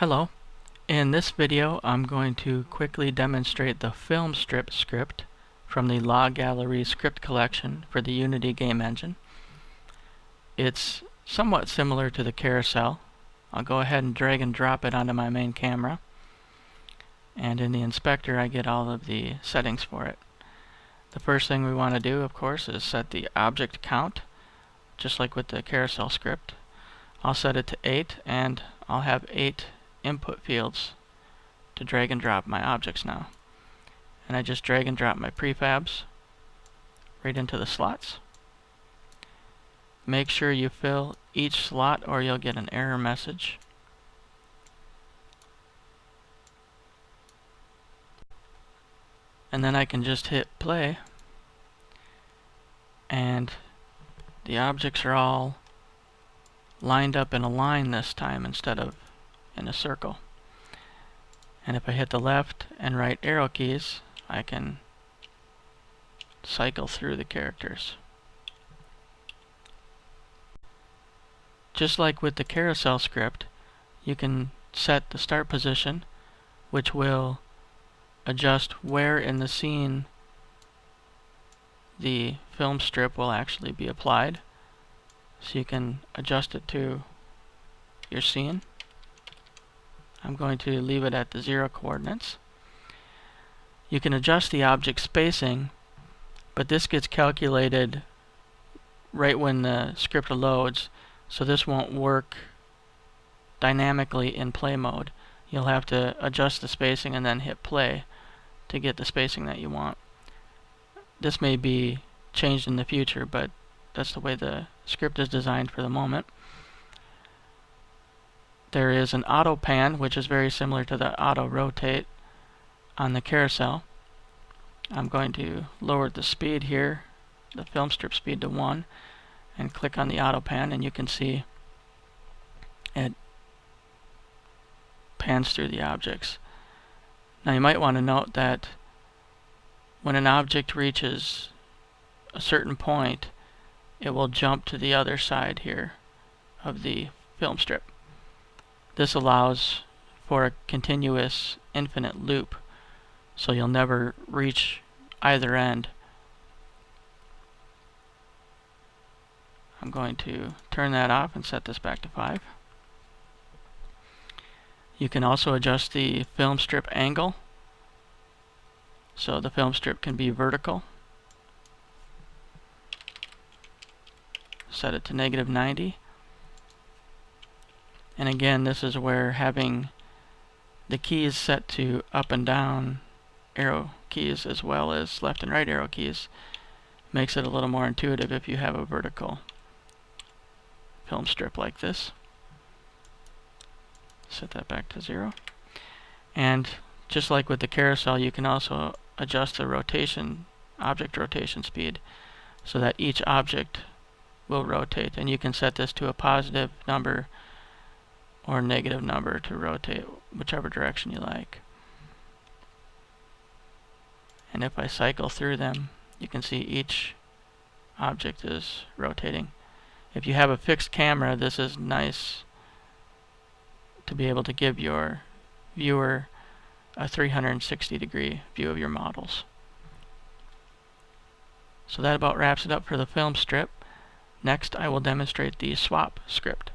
Hello. In this video I'm going to quickly demonstrate the Filmstrip script from the Galerie script collection for the Unity game engine. It's somewhat similar to the carousel. I'll go ahead and drag and drop it onto my main camera, and in the inspector I get all of the settings for it. The first thing we want to do, of course, is set the object count, just like with the carousel script. I'll set it to 8, and I'll have 8 input fields to drag and drop my objects now. And I just drag and drop my prefabs right into the slots. Make sure you fill each slot or you'll get an error message. And then I can just hit play, and the objects are all lined up in a line this time instead of in a circle. And if I hit the left and right arrow keys, I can cycle through the characters. Just like with the carousel script, you can set the start position, which will adjust where in the scene the film strip will actually be applied. So you can adjust it to your scene. I'm going to leave it at the 0 coordinates. You can adjust the object spacing, but this gets calculated right when the script loads, so this won't work dynamically in play mode. You'll have to adjust the spacing and then hit play to get the spacing that you want. This may be changed in the future, but that's the way the script is designed for the moment. There is an auto pan, which is very similar to the auto rotate on the carousel. I'm going to lower the speed here, the film strip speed, to 1, and click on the auto pan, and you can see it pans through the objects. Now you might want to note that when an object reaches a certain point, it will jump to the other side here of the film strip. This allows for a continuous infinite loop, so you'll never reach either end. I'm going to turn that off and set this back to 5. You can also adjust the film strip angle, so the film strip can be vertical. Set it to -90. And again, this is where having the keys set to up and down arrow keys as well as left and right arrow keys makes it a little more intuitive if you have a vertical film strip like this. Set that back to 0. And just like with the carousel, you can also adjust the rotation, object rotation speed, so that each object will rotate. And you can set this to a positive number or negative number to rotate whichever direction you like. And if I cycle through them, you can see each object is rotating. If you have a fixed camera, this is nice to be able to give your viewer a 360-degree view of your models. So that about wraps it up for the film strip. Next, I will demonstrate the swap script.